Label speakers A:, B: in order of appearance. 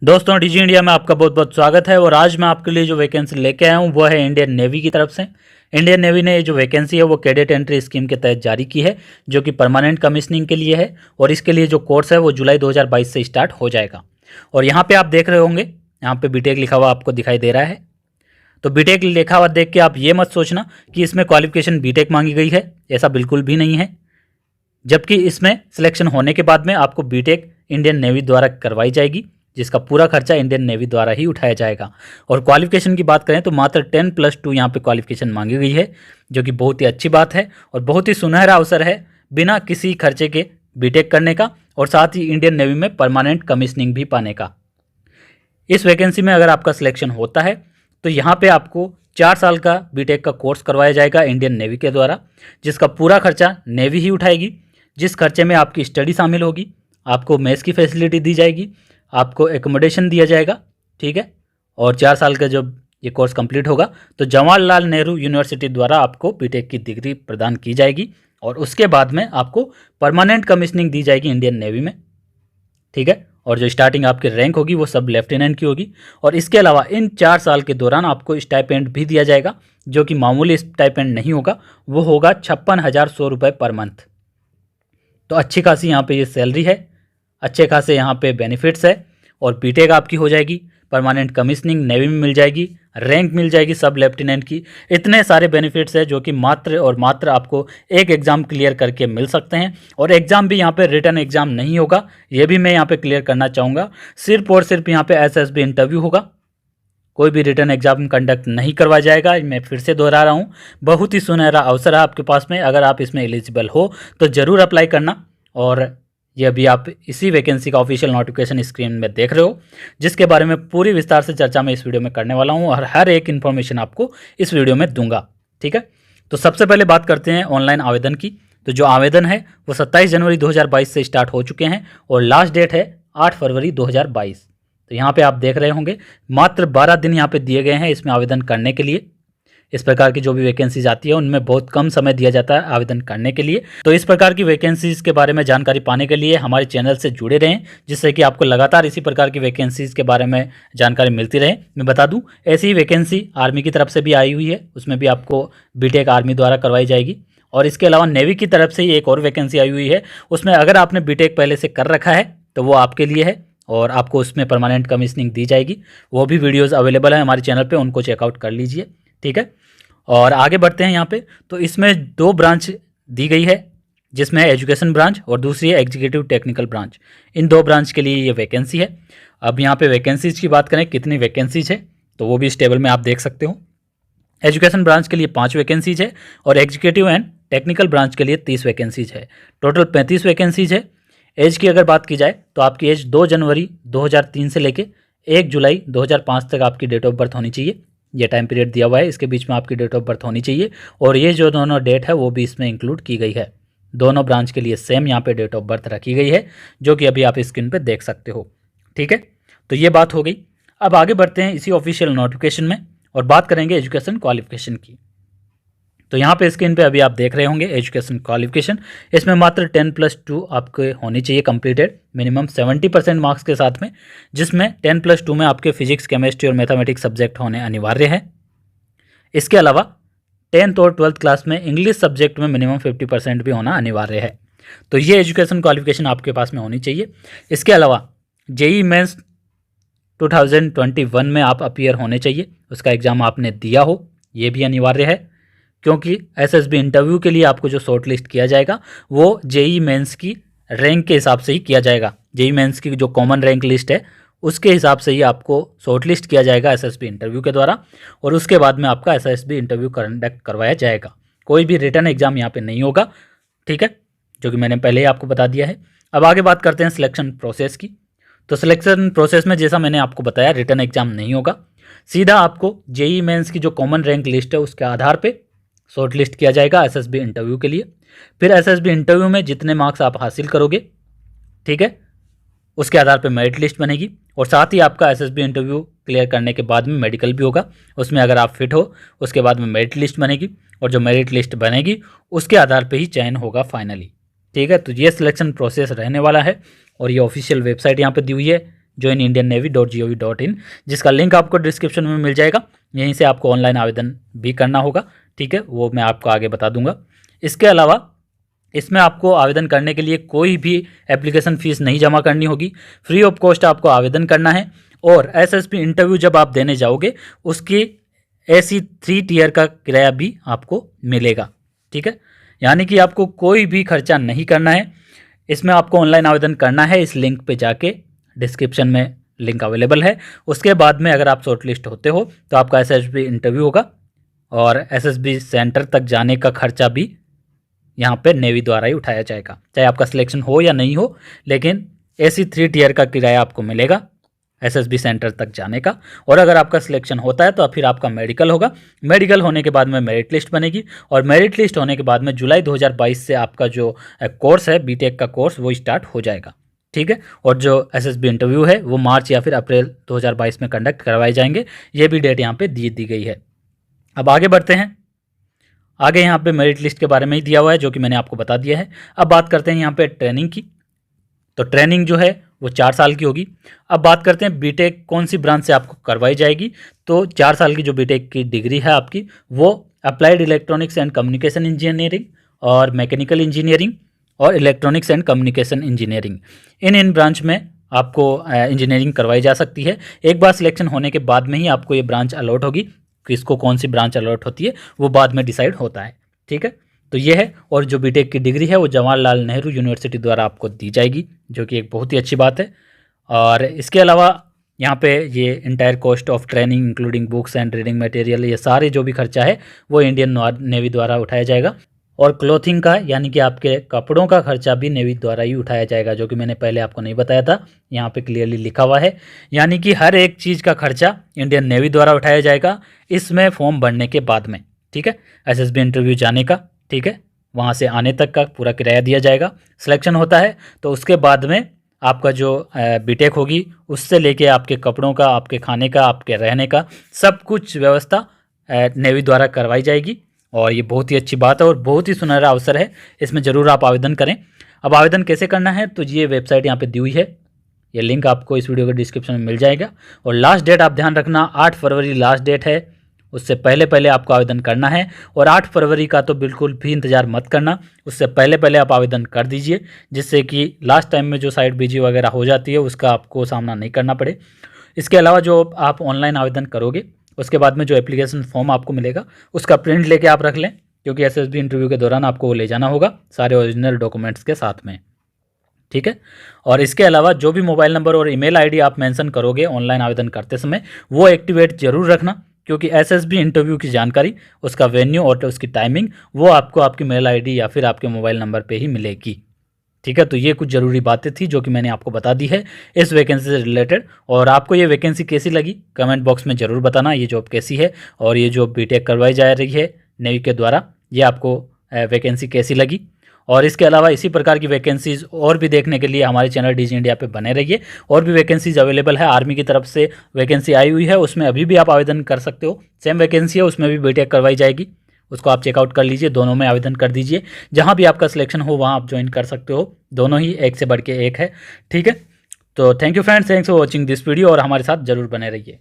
A: दोस्तों DG India में आपका बहुत बहुत स्वागत है। और आज मैं आपके लिए जो वैकेंसी लेके आया हूँ वो है इंडियन नेवी की तरफ से। इंडियन नेवी ने जो वैकेंसी है वो कैडेट एंट्री स्कीम के तहत जारी की है, जो कि परमानेंट कमीशनिंग के लिए है। और इसके लिए जो कोर्स है वो जुलाई 2022 से स्टार्ट हो जाएगा। और यहाँ पे आप देख रहे होंगे, यहाँ पे बीटेक लिखा हुआ आपको दिखाई दे रहा है। तो बीटेक लिखा हुआ देख के आप ये मत सोचना कि इसमें क्वालिफिकेशन बीटेक मांगी गई है, ऐसा बिल्कुल भी नहीं है। जबकि इसमें सिलेक्शन होने के बाद में आपको बीटेक इंडियन नेवी द्वारा करवाई जाएगी, जिसका पूरा खर्चा इंडियन नेवी द्वारा ही उठाया जाएगा। और क्वालिफिकेशन की बात करें तो मात्र 10+2 यहाँ पे क्वालिफिकेशन मांगी गई है, जो कि बहुत ही अच्छी बात है और बहुत ही सुनहरा अवसर है बिना किसी खर्चे के बीटेक करने का, और साथ ही इंडियन नेवी में परमानेंट कमीशनिंग भी पाने का। इस वैकेंसी में अगर आपका सिलेक्शन होता है तो यहाँ पे आपको 4 साल का बीटेक का कोर्स करवाया जाएगा इंडियन नेवी के द्वारा, जिसका पूरा खर्चा नेवी ही उठाएगी। जिस खर्चे में आपकी स्टडी शामिल होगी, आपको मेस की फैसिलिटी दी जाएगी, आपको एकोमोडेशन दिया जाएगा, ठीक है। और 4 साल का जब ये कोर्स कंप्लीट होगा तो जवाहरलाल नेहरू यूनिवर्सिटी द्वारा आपको बीटेक की डिग्री प्रदान की जाएगी, और उसके बाद में आपको परमानेंट कमीशनिंग दी जाएगी इंडियन नेवी में, ठीक है। और जो स्टार्टिंग आपकी रैंक होगी वो सब लेफ्टिनेंट की होगी। और इसके अलावा इन 4 साल के दौरान आपको स्टाइपेंड भी दिया जाएगा, जो कि मामूली स्टाइपेंड नहीं होगा, वो होगा 56,100 रुपये पर मंथ। तो अच्छी खासी यहाँ पे ये सैलरी है, अच्छे खासे यहाँ पे बेनिफिट्स है। और बीटेक आपकी हो जाएगी, परमानेंट कमीशनिंग नेवी में मिल जाएगी, रैंक मिल जाएगी सब लेफ्टिनेंट की। इतने सारे बेनिफिट्स है जो कि मात्र और मात्र आपको एक एग्ज़ाम क्लियर करके मिल सकते हैं। और एग्ज़ाम भी यहाँ पे रिटन एग्ज़ाम नहीं होगा, ये भी मैं यहाँ पे क्लियर करना चाहूँगा। सिर्फ और सिर्फ यहाँ पे एसएसबी इंटरव्यू होगा, कोई भी रिटन एग्जाम कंडक्ट नहीं करवाया जाएगा। मैं फिर से दोहरा रहा हूँ, बहुत ही सुनहरा अवसर है आपके पास में। अगर आप इसमें एलिजिबल हो तो ज़रूर अप्लाई करना। और ये अभी आप इसी वैकेंसी का ऑफिशियल नोटिफिकेशन स्क्रीन में देख रहे हो, जिसके बारे में पूरी विस्तार से चर्चा मैं इस वीडियो में करने वाला हूँ, और हर एक इन्फॉर्मेशन आपको इस वीडियो में दूंगा, ठीक है। तो सबसे पहले बात करते हैं ऑनलाइन आवेदन की। तो जो आवेदन है वो 27 जनवरी 2022 से स्टार्ट हो चुके हैं, और लास्ट डेट है 8 फरवरी 2022। तो यहाँ पे आप देख रहे होंगे मात्र 12 दिन यहाँ पे दिए गए हैं इसमें आवेदन करने के लिए। इस प्रकार की जो भी वैकेंसीज आती है उनमें बहुत कम समय दिया जाता है आवेदन करने के लिए। तो इस प्रकार की वैकेंसीज के बारे में जानकारी पाने के लिए हमारे चैनल से जुड़े रहें, जिससे कि आपको लगातार इसी प्रकार की वैकेंसीज के बारे में जानकारी मिलती रहे। मैं बता दूं, ऐसी ही वैकेंसी आर्मी की तरफ से भी आई हुई है, उसमें भी आपको बीटेक आर्मी द्वारा करवाई जाएगी। और इसके अलावा नेवी की तरफ से ही एक और वैकेंसी आई हुई है, उसमें अगर आपने बीटेक पहले से कर रखा है तो वो आपके लिए है, और आपको उसमें परमानेंट कमीशनिंग दी जाएगी। वो भी वीडियोस अवेलेबल है हमारे चैनल पे, उनको चेकआउट कर लीजिए, ठीक है। और आगे बढ़ते हैं यहाँ पे। तो इसमें 2 ब्रांच दी गई है, जिसमें है एजुकेशन ब्रांच और दूसरी है एग्जीक्यूटिव टेक्निकल ब्रांच। इन 2 ब्रांच के लिए ये वैकेंसी है। अब यहाँ पे वैकेंसीज की बात करें कितनी वैकेंसीज है, तो वो भी इस टेबल में आप देख सकते हो। एजुकेशन ब्रांच के लिए 5 वैकेंसीज है, और एग्जीक्यूटिव एंड टेक्निकल ब्रांच के लिए 30 वैकेंसीज है। टोटल 35 वैकेंसीज है। एज की अगर बात की जाए तो आपकी एज 2 जनवरी 2003 से लेके 1 जुलाई 2005 तक आपकी डेट ऑफ बर्थ होनी चाहिए। ये टाइम पीरियड दिया हुआ है, इसके बीच में आपकी डेट ऑफ बर्थ होनी चाहिए। और ये जो दोनों डेट है वो भी इसमें इंक्लूड की गई है। दोनों ब्रांच के लिए सेम यहाँ पे डेट ऑफ बर्थ रखी गई है, जो कि अभी आप स्क्रीन पे देख सकते हो, ठीक है। तो ये बात हो गई। अब आगे बढ़ते हैं इसी ऑफिशियल नोटिफिकेशन में, और बात करेंगे एजुकेशन क्वालिफिकेशन की। तो यहाँ पे स्क्रीन पे अभी आप देख रहे होंगे एजुकेशन क्वालिफिकेशन। इसमें मात्र 10+2 आपके होनी चाहिए कंप्लीटेड, मिनिमम 70% मार्क्स के साथ में, जिसमें 10+2 में आपके फिजिक्स, केमिस्ट्री और मैथमेटिक्स सब्जेक्ट होने अनिवार्य है। इसके अलावा 10th और 12th क्लास में इंग्लिश सब्जेक्ट में मिनिमम 50% भी होना अनिवार्य है। तो ये एजुकेशन क्वालिफिकेशन आपके पास में होनी चाहिए। इसके अलावा जेईई मेंस 2021 में आप अपीयर होने चाहिए, उसका एग्ज़ाम आपने दिया हो, ये भी अनिवार्य है। क्योंकि एसएसबी इंटरव्यू के लिए आपको जो शॉर्ट लिस्ट किया जाएगा वो जेईई मेंस की रैंक के हिसाब से ही किया जाएगा। जेईई मेंस की जो कॉमन रैंक लिस्ट है उसके हिसाब से ही आपको शॉर्ट लिस्ट किया जाएगा एसएसबी इंटरव्यू के द्वारा, और उसके बाद में आपका एसएसबी इंटरव्यू कंडक्ट करवाया जाएगा। कोई भी रिटन एग्जाम यहाँ पे नहीं होगा, ठीक है, जो कि मैंने पहले ही आपको बता दिया है। अब आगे बात करते हैं सिलेक्शन प्रोसेस की। तो सिलेक्शन प्रोसेस में जैसा मैंने आपको बताया, रिटन एग्जाम नहीं होगा, सीधा आपको जेईई मेंस की जो कॉमन रैंक लिस्ट है उसके आधार पर शॉर्ट लिस्ट किया जाएगा एसएसबी इंटरव्यू के लिए। फिर एसएसबी इंटरव्यू में जितने मार्क्स आप हासिल करोगे, ठीक है, उसके आधार पर मेरिट लिस्ट बनेगी। और साथ ही आपका एसएसबी इंटरव्यू क्लियर करने के बाद में मेडिकल भी होगा, उसमें अगर आप फिट हो उसके बाद में मेरिट लिस्ट बनेगी, और जो मेरिट लिस्ट बनेगी उसके आधार पर ही चयन होगा फाइनली, ठीक है। तो ये सिलेक्शन प्रोसेस रहने वाला है, और ये ऑफिशियल वेबसाइट यहाँ पर दी हुई है joinindianNavy.gov.in, जिसका लिंक आपको डिस्क्रिप्शन में मिल जाएगा। यहीं से आपको ऑनलाइन आवेदन भी करना होगा, ठीक है, वो मैं आपको आगे बता दूंगा। इसके अलावा इसमें आपको आवेदन करने के लिए कोई भी एप्लीकेशन फ़ीस नहीं जमा करनी होगी, फ्री ऑफ कॉस्ट आपको आवेदन करना है। और एसएसबी इंटरव्यू जब आप देने जाओगे उसकी AC 3 टियर का किराया भी आपको मिलेगा, ठीक है, यानी कि आपको कोई भी खर्चा नहीं करना है। इसमें आपको ऑनलाइन आवेदन करना है, इस लिंक पे जाके, डिस्क्रिप्शन में लिंक अवेलेबल है। उसके बाद में अगर आप शॉर्टलिस्ट होते हो तो आपका एसएसबी इंटरव्यू होगा और एसएसबी सेंटर तक जाने का खर्चा भी यहाँ पे नेवी द्वारा ही उठाया जाएगा, चाहे आपका सिलेक्शन हो या नहीं हो, लेकिन AC 3 टियर का किराया आपको मिलेगा एसएसबी सेंटर तक जाने का। और अगर आपका सिलेक्शन होता है तो फिर आपका मेडिकल होगा, मेडिकल होने के बाद में मेरिट लिस्ट बनेगी और मेरिट लिस्ट होने के बाद में जुलाई 2022 से आपका जो कोर्स है बीटेक का कोर्स वो स्टार्ट हो जाएगा, ठीक है। और जो एसएसबी इंटरव्यू है वो मार्च या फिर अप्रैल 2022 में कंडक्ट करवाए जाएंगे, ये भी डेट यहाँ पे दी गई है। अब आगे बढ़ते हैं, आगे यहाँ पे मेरिट लिस्ट के बारे में ही दिया हुआ है जो कि मैंने आपको बता दिया है। अब बात करते हैं यहाँ पे ट्रेनिंग की, तो ट्रेनिंग जो है वो 4 साल की होगी। अब बात करते हैं बीटेक कौन सी ब्रांच से आपको करवाई जाएगी, तो 4 साल की जो बीटेक की डिग्री है आपकी वो applied electronics and communication engineering और मैकेनिकल इंजीनियरिंग और electronics and communication engineering, in branch में आपको इंजीनियरिंग करवाई जा सकती है। एक बार सिलेक्शन होने के बाद में ही आपको ये ब्रांच अलॉट होगी, किसको कौन सी ब्रांच अलॉट होती है वो बाद में डिसाइड होता है, ठीक है। तो ये है, और जो बीटेक की डिग्री है वो जवाहरलाल नेहरू यूनिवर्सिटी द्वारा आपको दी जाएगी, जो कि एक बहुत ही अच्छी बात है। और इसके अलावा यहाँ पे ये entire cost of training including books and reading material, ये सारे जो भी खर्चा है वो इंडियन नेवी द्वारा उठाया जाएगा। और क्लोथिंग का यानी कि आपके कपड़ों का खर्चा भी नेवी द्वारा ही उठाया जाएगा, जो कि मैंने पहले आपको नहीं बताया था, यहाँ पे क्लियरली लिखा हुआ है। यानी कि हर एक चीज़ का खर्चा इंडियन नेवी द्वारा उठाया जाएगा इसमें फॉर्म भरने के बाद में, ठीक है, एसएसबी इंटरव्यू जाने का, ठीक है, वहाँ से आने तक का पूरा किराया दिया जाएगा। सिलेक्शन होता है तो उसके बाद में आपका जो बीटेक होगी उससे लेके आपके कपड़ों का, आपके खाने का, आपके रहने का सब कुछ व्यवस्था नेवी द्वारा करवाई जाएगी। और ये बहुत ही अच्छी बात है और बहुत ही सुनहरा अवसर है, इसमें ज़रूर आप आवेदन करें। अब आवेदन कैसे करना है, तो ये वेबसाइट यहाँ पे दी हुई है, ये लिंक आपको इस वीडियो के डिस्क्रिप्शन में मिल जाएगा। और लास्ट डेट आप ध्यान रखना 8 फरवरी लास्ट डेट है, उससे पहले पहले आपको आवेदन करना है। और 8 फरवरी का तो बिल्कुल भी इंतज़ार मत करना, उससे पहले पहले आप आवेदन कर दीजिए, जिससे कि लास्ट टाइम में जो साइट बिजी वगैरह हो जाती है उसका आपको सामना नहीं करना पड़े। इसके अलावा जो आप ऑनलाइन आवेदन करोगे उसके बाद में जो एप्लीकेशन फॉर्म आपको मिलेगा उसका प्रिंट लेके आप रख लें, क्योंकि एसएसबी इंटरव्यू के दौरान आपको वो ले जाना होगा सारे ओरिजिनल डॉक्यूमेंट्स के साथ में, ठीक है। और इसके अलावा जो भी मोबाइल नंबर और ईमेल आईडी आप मेंशन करोगे ऑनलाइन आवेदन करते समय वो एक्टिवेट जरूर रखना, क्योंकि एसएसबी इंटरव्यू की जानकारी, उसका वेन्यू और उसकी टाइमिंग वो आपको आपकी मेल आईडी या फिर आपके मोबाइल नंबर पे ही मिलेगी, ठीक है। तो ये कुछ ज़रूरी बातें थी जो कि मैंने आपको बता दी है इस वैकेंसी से रिलेटेड। और आपको ये वैकेंसी कैसी लगी कमेंट बॉक्स में ज़रूर बताना, ये जॉब कैसी है और ये जो बीटेक करवाई जा रही है नेवी के द्वारा, ये आपको वैकेंसी कैसी लगी। और इसके अलावा इसी प्रकार की वैकेंसीज़ और भी देखने के लिए हमारे चैनल डीजी इंडिया पे बने रहिए। और भी वैकेंसीज अवेलेबल है, आर्मी की तरफ से वैकेंसी आई हुई है, उसमें अभी भी आप आवेदन कर सकते हो। सेम वैकेंसी है, उसमें भी बीटेक करवाई जाएगी, उसको आप चेकआउट कर लीजिए, दोनों में आवेदन कर दीजिए। जहाँ भी आपका सिलेक्शन हो वहाँ आप ज्वाइन कर सकते हो, दोनों ही एक से बढ़ के एक है, ठीक है। तो thank you friends, thanks for watching this video और हमारे साथ जरूर बने रहिए।